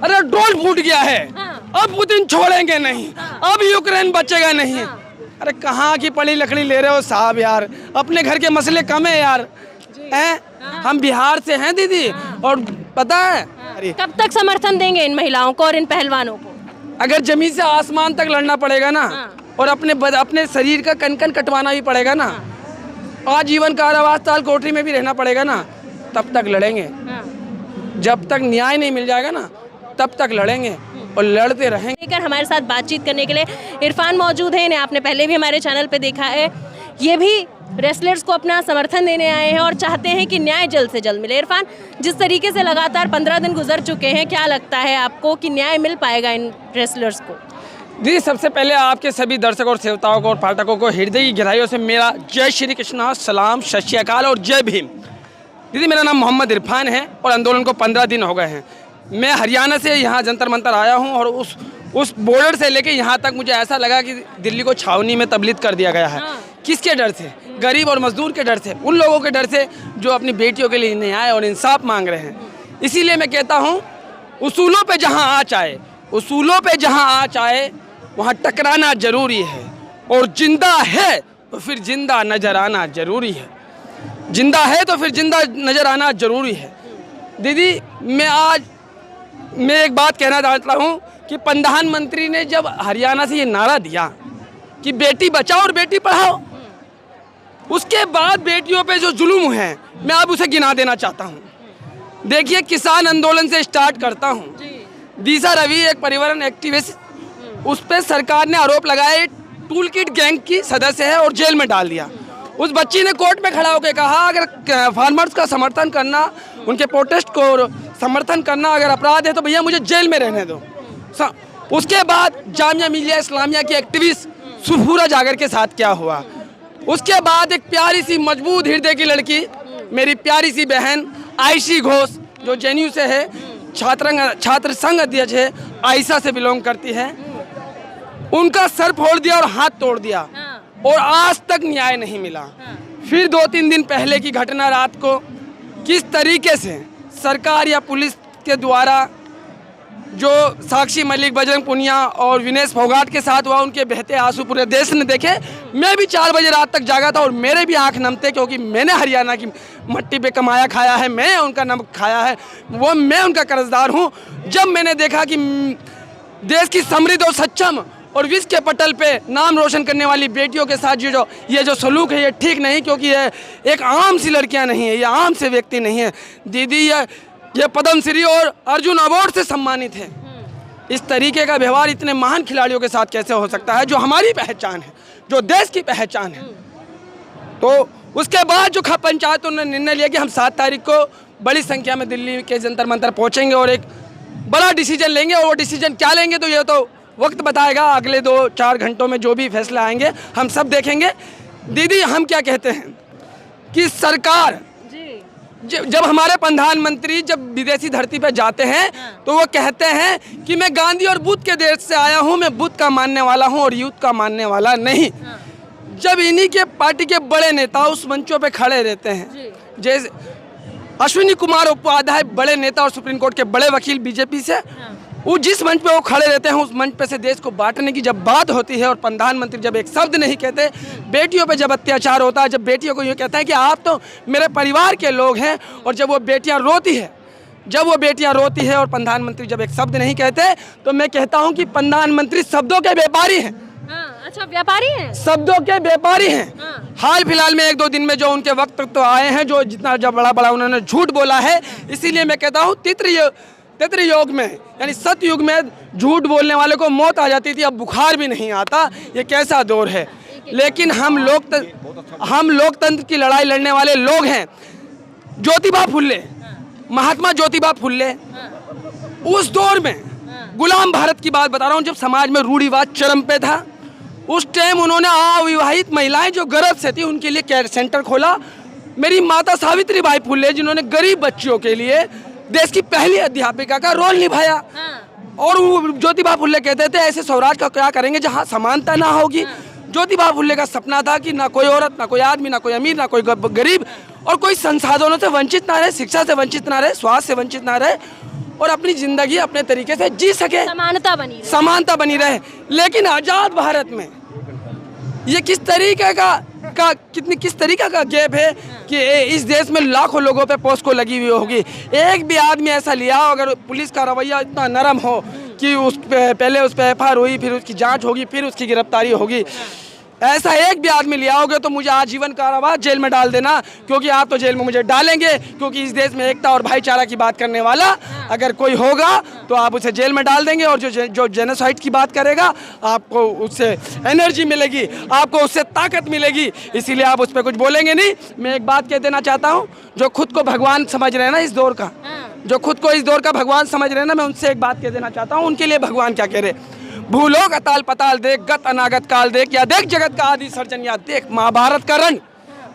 अरे ड्रोन फूट गया है, अब पुतिन छोड़ेंगे नहीं, अब यूक्रेन बचेगा नहीं। अरे कहाँ की पड़ी लकड़ी ले रहे हो साहब यार, अपने घर के मसले कम है यार, हैं? हम बिहार से हैं दीदी, और पता है अरे कब तक समर्थन देंगे इन महिलाओं को और इन पहलवानों को? अगर जमीन से आसमान तक लड़ना पड़ेगा ना, और अपने शरीर का कन कन कटवाना भी पड़ेगा ना, आजीवन कारावास ताल कोठरी में भी रहना पड़ेगा ना, तब तक लड़ेंगे। जब तक न्याय नहीं मिल जाएगा ना, तब तक लड़ेंगे और लड़ते रहेंगे। लेकर हमारे साथ बातचीत करने के लिए इरफान मौजूद है, इन्हें आपने पहले भी हमारे चैनल पे देखा है। ये भी रेसलर्स को अपना समर्थन देने आए हैं और चाहते हैं कि न्याय जल्द से जल्द मिले। इरफान, जिस तरीके से लगातार 15 दिन गुजर चुके हैं, क्या लगता है आपको कि न्याय मिल पाएगा इन रेसलर्स को? दीदी सबसे पहले आपके सभी दर्शकों और सेवताओं को और पाठकों को हृदय की गहराइयों से मेरा जय श्री कृष्णा, सलाम, सत श्री अकाल और जय भीम। दीदी मेरा नाम मोहम्मद इरफान है और आंदोलन को 15 दिन हो गए हैं। मैं हरियाणा से यहाँ जंतर मंतर आया हूँ और उस बॉर्डर से लेके यहाँ तक मुझे ऐसा लगा कि दिल्ली को छावनी में तब्दील कर दिया गया है। किसके डर से? गरीब और मजदूर के डर से, उन लोगों के डर से जो अपनी बेटियों के लिए न्याय और इंसाफ मांग रहे हैं। इसीलिए मैं कहता हूँ, उसूलों पे जहाँ आँच आए, उसूलों पे जहाँ आँच आए वहाँ टकराना जरूरी है, और जिंदा है तो फिर जिंदा नजर आना जरूरी है। जिंदा है तो फिर जिंदा नजर आना जरूरी है। दीदी मैं एक बात कहना चाहता हूँ कि प्रधानमंत्री ने जब हरियाणा से ये नारा दिया कि बेटी बचाओ और बेटी पढ़ाओ, उसके बाद बेटियों पे जो जुल्म है मैं अब उसे गिना देना चाहता हूँ। देखिए, किसान आंदोलन से स्टार्ट करता हूँ। दिशा रवि एक पर्यावरण एक्टिविस्ट, उस पर सरकार ने आरोप लगाया टूल किट गैंग की सदस्य है और जेल में डाल दिया। उस बच्ची ने कोर्ट में खड़ा होकर कहा, अगर फार्मर्स का समर्थन करना, उनके प्रोटेस्ट को समर्थन करना अगर अपराध है तो भैया मुझे जेल में रहने दो। उसके बाद जामिया मिलिया इस्लामिया की एक्टिविस्ट सुफूरा जागर के साथ क्या हुआ? उसके बाद एक प्यारी सी मजबूत हृदय की लड़की, मेरी प्यारी सी बहन आयशी घोष, जो जेएनयू से है, छात्र संघ अध्यक्ष है, आयशा से बिलोंग करती है, उनका सर फोड़ दिया और हाथ तोड़ दिया और आज तक न्याय नहीं मिला। फिर 2-3 दिन पहले की घटना रात को किस तरीके से सरकार या पुलिस के द्वारा जो साक्षी मलिक, बजरंग पुनिया और विनेश फोगाट के साथ हुआ, उनके बहते आंसू पूरे देश ने देखे। मैं भी 4 बजे रात तक जागा था और मेरे भी आंख नम थे, क्योंकि मैंने हरियाणा की मट्टी पे कमाया खाया है, मैं उनका नमक खाया है, वो मैं उनका कर्जदार हूँ। जब मैंने देखा कि देश की समृद्ध और सक्षम और विश्व के पटल पे नाम रोशन करने वाली बेटियों के साथ ये जो सलूक है, ये ठीक नहीं, क्योंकि ये एक आम सी लड़कियां नहीं है, ये आम से व्यक्ति नहीं है। दीदी ये पद्मश्री और अर्जुन अवार्ड से सम्मानित है। इस तरीके का व्यवहार इतने महान खिलाड़ियों के साथ कैसे हो सकता है, जो हमारी पहचान है, जो देश की पहचान है? तो उसके बाद जो पंचायतों ने निर्णय लिया कि हम 7 तारीख को बड़ी संख्या में दिल्ली के जंतर मंतर पहुंचेंगे और एक बड़ा डिसीजन लेंगे, और वो डिसीजन क्या लेंगे तो ये तो वक्त बताएगा। अगले 2-4 घंटों में जो भी फैसले आएंगे हम सब देखेंगे। दीदी हम क्या कहते हैं कि सरकार, जब हमारे प्रधानमंत्री जब विदेशी धरती पर जाते हैं तो वो कहते हैं कि मैं गांधी और बुद्ध के देश से आया हूं, मैं बुद्ध का मानने वाला हूं और युद्ध का मानने वाला नहीं। जब इन्हीं के पार्टी के बड़े नेता उस मंचों पे खड़े रहते हैं, जैसे अश्विनी कुमार उपाध्याय, बड़े नेता और सुप्रीम कोर्ट के बड़े वकील बीजेपी से, वो जिस मंच पे वो खड़े रहते हैं, उस मंच पे से देश को बांटने की जब बात होती है और प्रधानमंत्री जब एक शब्द नहीं कहते, बेटियों पे जब अत्याचार होता है, जब बेटियों को ये कहता है कि आप तो मेरे परिवार के लोग हैं, और जब वो बेटियां रोती है और प्रधानमंत्री जब एक शब्द नहीं कहते, तो मैं कहता हूं कि प्रधानमंत्री शब्दों के व्यापारी हैं। अच्छा, व्यापारी हैं, शब्दों के व्यापारी हैं। हाल फिलहाल में 1-2 दिन में जो उनके वक्त तो आए हैं, जो जितना जब बड़ा उन्होंने झूठ बोला है, इसीलिए मैं कहता हूँ तित्र योग में, यानी सतयुग में झूठ बोलने वाले को मौत आ जाती थी, अब बुखार भी नहीं आता। ये कैसा दौर है? लेकिन हम लोकतंत्र की लड़ाई लड़ने वाले लोग हैं। ज्योतिबा फुल्ले, महात्मा ज्योतिबा फुल्ले, उस दौर में गुलाम भारत की बात बता रहा हूँ, जब समाज में रूढ़िवाद चरम पे था, उस टाइम उन्होंने अविवाहित महिलाएं जो गर्भ से थी उनके लिए केयर सेंटर खोला। मेरी माता सावित्रीबाई फुल्ले, जिन्होंने गरीब बच्चियों के लिए देश की पहली अध्यापिका का रोल निभाया, और ज्योतिबा फुल्ले कहते थे ऐसे स्वराज का क्या करेंगे जहाँ समानता ना होगी। ज्योतिबा फुल्ले का सपना था कि ना कोई औरत, ना कोई आदमी, ना कोई अमीर, ना कोई गरीब, और कोई संसाधनों से वंचित ना रहे, शिक्षा से वंचित ना रहे, स्वास्थ्य से वंचित ना रहे। और अपनी ज़िंदगी अपने तरीके से जी सके, समानता बनी रहे। लेकिन आज़ाद भारत में ये किस तरीके किस तरीके का गैप है कि इस देश में लाखों लोगों पे पोस्को लगी हुई होगी। एक भी आदमी ऐसा लिया हो, अगर पुलिस का रवैया इतना नरम हो कि पहले उस पर एफआईआर हुई, फिर उसकी जांच होगी, फिर उसकी गिरफ्तारी होगी, ऐसा एक भी आदमी लिया होगा तो मुझे आजीवन कारावास जेल में डाल देना, क्योंकि आप तो जेल में मुझे डालेंगे, क्योंकि इस देश में एकता और भाईचारा की बात करने वाला अगर कोई होगा तो आप उसे जेल में डाल देंगे। और जो जेनोसाइड की बात करेगा आपको उससे एनर्जी मिलेगी, आपको उससे ताकत मिलेगी, इसीलिए आप उस पर कुछ बोलेंगे नहीं। मैं एक बात कह देना चाहता हूँ, जो खुद को भगवान समझ रहे हैं ना इस दौर का, जो खुद को इस दौर का भगवान समझ रहे हैं ना, मैं उनसे एक बात कह देना चाहता हूँ, उनके लिए भगवान क्या कह रहे। भूलोक अताल पताल देख, गत अनागत काल देख, या देख जगत का आदि सर्जन, या देख महाभारत का रण,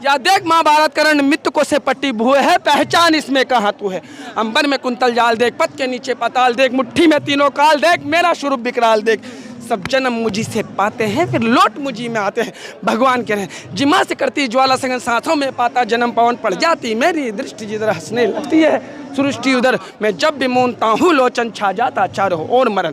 या देख महाभारत का रण, मित्र को से पट्टी भूए है, पहचान इसमें कहाँ तू है। अंबर में कुंतल जाल देख, पद के नीचे पताल देख, मुट्ठी में तीनों काल देख, मेरा शुरू विकराल देख, सब जन्म मुझी से पाते हैं फिर लौट मुझी में आते हैं। भगवान कह रहे हैं, जिमा से करती ज्वाला संगन सांसों में पाता जन्म पवन पड़ जाती, मेरी दृष्टि जिधर हंसने लगती है सृष्टि उधर, मैं जब भी मूनता हूँ लोचन छा जाता चारों और मरण।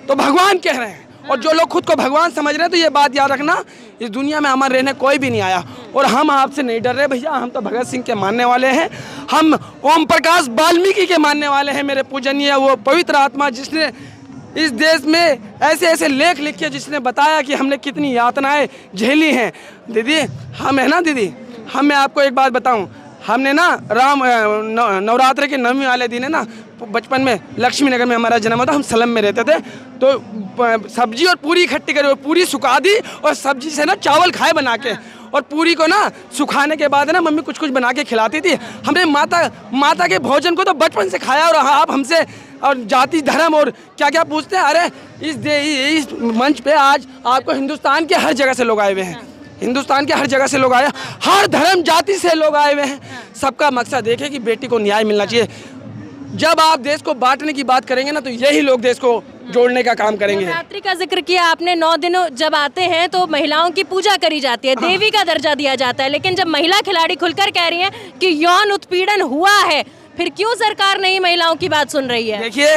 तो भगवान कह रहे हैं, और जो लोग खुद को भगवान समझ रहे हैं तो ये बात याद रखना, इस दुनिया में अमर रहने कोई भी नहीं आया, और हम आपसे नहीं डर रहे भैया। हम तो भगत सिंह के मानने वाले हैं, हम ओम प्रकाश वाल्मीकि के मानने वाले हैं, मेरे पूजनीय वो पवित्र आत्मा जिसने इस देश में ऐसे ऐसे लेख लिखे, जिसने बताया कि हमने कितनी यातनाएं झेली हैं। दीदी हम है ना दीदी, मैं आपको एक बात बताऊं, हमने ना नवरात्र के 9वीं वाले दिन है ना, बचपन में लक्ष्मी नगर में हमारा जन्म हुआ था, हम सलम में रहते थे, तो सब्जी और पूरी इकट्ठी करी, पूरी सुखा दी और सब्जी से ना चावल खाए बना के, और पूरी को ना सुखाने के बाद है ना मम्मी कुछ कुछ बना के खिलाती थी। हमने माता के भोजन को तो बचपन से खाया, और आप हमसे और जाति धर्म और क्या क्या पूछते हैं। अरे इस मंच पे आज आपको हिंदुस्तान के हर जगह से लोग आए हुए हैं, हिंदुस्तान के हर जगह से लोग आए, हर धर्म जाति से लोग आए हुए हैं। सबका मकसद एक है कि बेटी को न्याय मिलना चाहिए। जब आप देश को बांटने की बात करेंगे ना, तो यही लोग देश को जोड़ने का काम करेंगे। नवरात्रि का जिक्र किया आपने, 9 दिन जब आते हैं तो महिलाओं की पूजा करी जाती है, देवी का दर्जा दिया जाता है, लेकिन जब महिला खिलाड़ी खुलकर कह रही हैं कि यौन उत्पीड़न हुआ है, फिर क्यों सरकार नहीं महिलाओं की बात सुन रही है? देखिए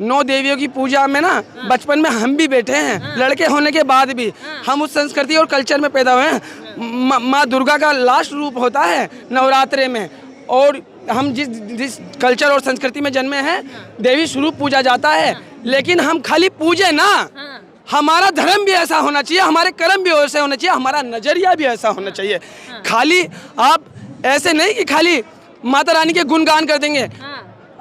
9 देवियों की पूजा में ना बचपन में हम भी बैठे हैं, लड़के होने के बाद भी हम उस संस्कृति और कल्चर में पैदा हुए हैं। माँ दुर्गा का लास्ट रूप होता है नवरात्रे में, और हम जिस कल्चर और संस्कृति में जन्मे हैं, देवी स्वरूप पूजा जाता है। लेकिन हम खाली पूजे ना, हमारा धर्म भी ऐसा होना चाहिए, हमारे कर्म भी ऐसे होना चाहिए, हमारा नजरिया भी ऐसा होना चाहिए। खाली आप ऐसे नहीं कि खाली माता रानी के गुणगान कर देंगे,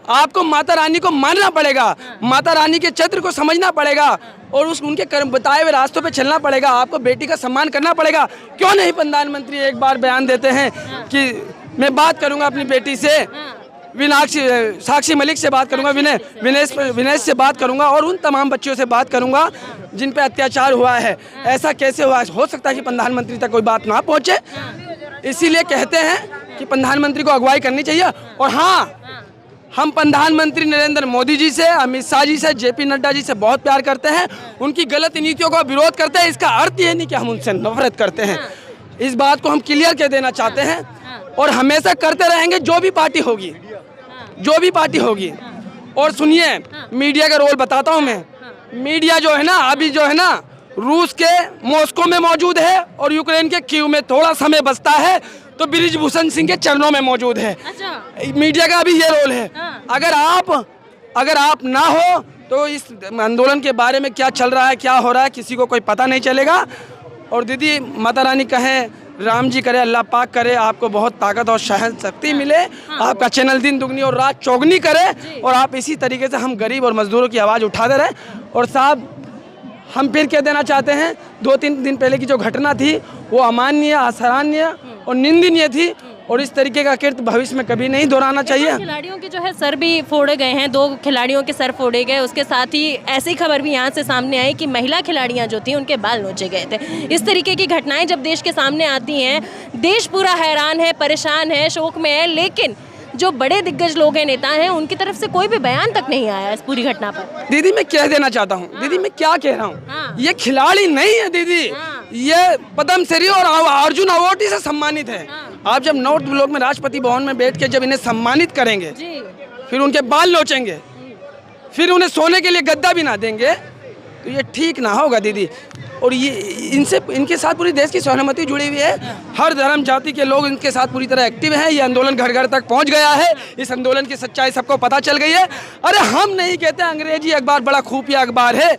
आपको माता रानी को मानना पड़ेगा, माता रानी के चरित्र को समझना पड़ेगा, और उनके कर्म बताए हुए रास्तों पे चलना पड़ेगा। आपको बेटी का सम्मान करना पड़ेगा। क्यों नहीं प्रधानमंत्री एक बार बयान देते हैं कि मैं बात करूंगा अपनी बेटी से, साक्षी मलिक से बात करूंगा, विनेश से बात करूंगा, और उन तमाम बच्चियों से बात करूंगा जिन पे अत्याचार हुआ है। ऐसा कैसे हुआ? हो सकता है कि प्रधानमंत्री तक कोई बात ना पहुंचे, इसीलिए कहते हैं कि प्रधानमंत्री को अगुवाई करनी चाहिए। और हाँ, हम प्रधानमंत्री नरेंद्र मोदी जी से, अमित शाह जी से, जेपी नड्डा जी से बहुत प्यार करते हैं, उनकी गलत नीतियों का विरोध करते हैं। इसका अर्थ ये नहीं कि हम उनसे नफरत करते हैं, इस बात को हम क्लियर कर देना चाहते हैं, और हमेशा करते रहेंगे जो भी पार्टी होगी, जो भी पार्टी होगी। और सुनिए, मीडिया का रोल बताता हूँ मैं। मीडिया जो है ना, अभी जो है ना, रूस के मॉस्को में मौजूद है, और यूक्रेन के कीव में थोड़ा समय बचता है तो बृजभूषण सिंह के चरणों में मौजूद है। मीडिया का अभी ये रोल है। अगर आप ना हो तो इस आंदोलन के बारे में क्या चल रहा है, क्या हो रहा है, किसी को कोई पता नहीं चलेगा। और दीदी माता रानी कहें, राम जी करे, अल्लाह पाक करे, आपको बहुत ताकत और सहन शक्ति मिले, आपका चैनल दिन दुगनी और रात चौगनी करे, और आप इसी तरीके से हम गरीब और मजदूरों की आवाज़ उठाते रहें। और साहब, हम फिर कह देना चाहते हैं, 2-3 दिन पहले की जो घटना थी वो अमाननीय, असरान्य और निंदनीय थी, और इस तरीके का कृत्य भविष्य में कभी नहीं दोहराना चाहिए। खिलाड़ियों के जो है सर भी फोड़े गए हैं, 2 खिलाड़ियों के सर फोड़े गए। उसके साथ ही ऐसी खबर भी यहाँ से सामने आई कि महिला खिलाड़ियाँ जो थी उनके बाल नोचे गए थे। इस तरीके की घटनाएं जब देश के सामने आती हैं, देश पूरा हैरान है, परेशान है, शोक में है, लेकिन जो बड़े दिग्गज लोग हैं, नेता हैं, उनकी तरफ से कोई भी बयान तक नहीं आया इस पूरी घटना पर। दीदी मैं कह देना चाहता हूँ, दीदी मैं क्या कह रहा हूँ, ये खिलाड़ी नहीं है दीदी, ये पद्मश्री और अर्जुन अवार्ड से सम्मानित है। आप जब नॉर्थ ब्लॉक में राष्ट्रपति भवन में बैठ के जब इन्हें सम्मानित करेंगे, फिर उनके बाल नोचेंगे, फिर उन्हें सोने के लिए गद्दा भी ना देंगे तो ये ठीक ना होगा दीदी। और ये इनके साथ पूरी देश की सहमति जुड़ी हुई है। हर धर्म जाति के लोग इनके साथ पूरी तरह एक्टिव हैं। ये आंदोलन घर घर तक पहुंच गया है। इस आंदोलन की सच्चाई सबको पता चल गई है। अरे हम नहीं कहते, अंग्रेजी अखबार बड़ा खुफिया अखबार है,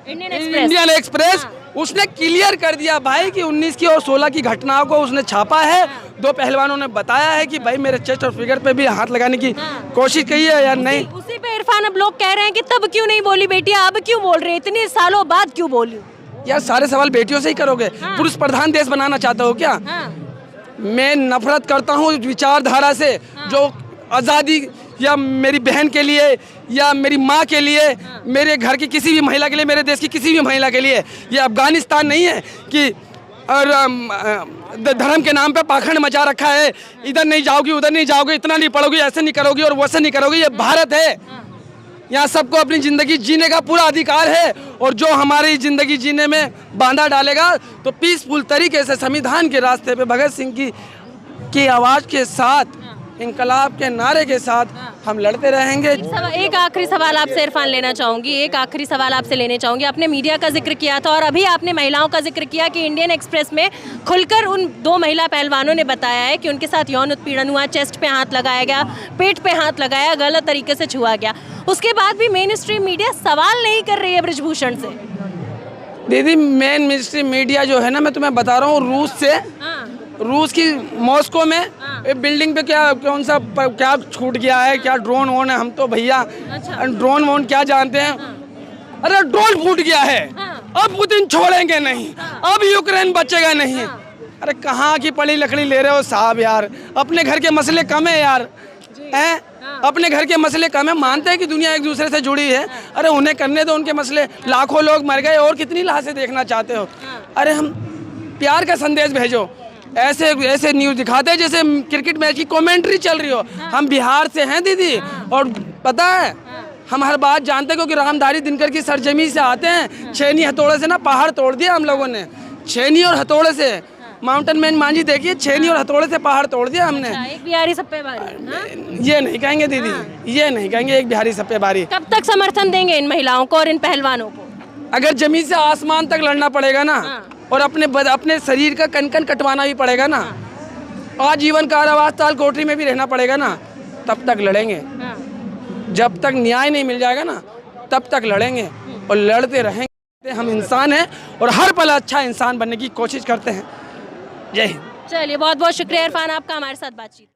इंडियन एक्सप्रेस, उसने क्लियर कर दिया भाई कि 19 की और 16 की घटनाओं को उसने छापा है। दो पहलवानों ने बताया है कि भाई मेरे चेस्ट और फिगर पे भी हाथ लगाने की कोशिश की है या नहीं। उसी पे इरफान अब लोग कह रहे हैं कि तब क्यों नहीं बोली बेटियां, अब क्यों बोल रही है, इतने सालों बाद क्यों बोली? यार सारे सवाल बेटियों से ही करोगे? पुरुष प्रधान देश बनाना चाहते हो क्या? मैं नफरत करता हूँ विचारधारा से जो आज़ादी या मेरी बहन के लिए या मेरी माँ के लिए, मेरे घर की किसी भी महिला के लिए, मेरे देश की किसी भी महिला के लिए। ये अफगानिस्तान नहीं है कि और धर्म के नाम पे पाखंड मचा रखा है, इधर नहीं जाओगी उधर नहीं जाओगी, इतना नहीं पढ़ोगी, ऐसे नहीं करोगी और वैसे नहीं करोगी। ये भारत है, यहाँ सबको अपनी ज़िंदगी जीने का पूरा अधिकार है। और जो हमारी ज़िंदगी जीने में बांधा डालेगा तो पीसफुल तरीके से संविधान के रास्ते पे भगत सिंह की आवाज़ के साथ, इंकलाब के नारे के साथ हम लड़ते रहेंगे। एक आखिरी सवाल आपसे इरफान लेना चाहूँगी, एक आखिरी सवाल आपसे लेने चाहूँगी। आपने मीडिया का जिक्र किया था और अभी आपने महिलाओं का जिक्र किया कि इंडियन एक्सप्रेस में खुलकर उन 2 महिला पहलवानों ने बताया है कि उनके साथ यौन उत्पीड़न हुआ, चेस्ट पे हाथ लगाया गया, पेट पे हाथ लगाया, गलत तरीके से छुआ गया। उसके बाद भी मेन स्ट्रीम मीडिया सवाल नहीं कर रही है ब्रजभूषण से। दीदी मेन स्ट्रीम मीडिया जो है ना, मैं तुम्हें बता रहा हूँ, रूस की मॉस्को में बिल्डिंग पे कौन सा क्या छूट गया है, क्या ड्रोन वोन है, हम तो भैया ड्रोन वोन क्या जानते हैं। अरे ड्रोन फूट गया है, अब पुतिन छोड़ेंगे नहीं, अब यूक्रेन बचेगा नहीं। अरे कहाँ की पड़ी लकड़ी ले रहे हो साहब यार, अपने घर के मसले कम है यार, हैं? अपने घर के मसले कम है, मानते हैं कि दुनिया एक दूसरे से जुड़ी है। अरे उन्हें करने दो उनके मसले, लाखों लोग मर गए और कितनी लाशें देखना चाहते हो? अरे हम प्यार का संदेश भेजो, ऐसे न्यूज़ दिखाते हैं जैसे क्रिकेट मैच की कमेंट्री चल रही हो। हम बिहार से हैं दीदी, और पता है हम हर बात जानते हैं क्योंकि रामधारी दिनकर की सरजमी से आते हैं। छेनी हथौड़े से ना पहाड़ तोड़ दिया हम लोगों ने, छेनी और हथौड़े से। माउंटेन मैन मांझी देखिए, छेनी और हथौड़े से पहाड़ तोड़ दिया हमने। एक बिहारी सब पे भारी, ये नहीं कहेंगे दीदी, ये नहीं कहेंगे एक बिहारी सब पे भारी। कब तक समर्थन देंगे इन महिलाओं को और इन पहलवानों को? अगर जमीन से आसमान तक लड़ना पड़ेगा ना, और अपने शरीर का कन कन कटवाना भी पड़ेगा ना, आजीवन कारावास ताल कोठरी में भी रहना पड़ेगा ना, तब तक लड़ेंगे। जब तक न्याय नहीं मिल जाएगा ना, तब तक लड़ेंगे और लड़ते रहेंगे। हम इंसान हैं और हर पल अच्छा इंसान बनने की कोशिश करते हैं। जय हिंद। चलिए, बहुत बहुत शुक्रिया इरफान आपका हमारे साथ बातचीत।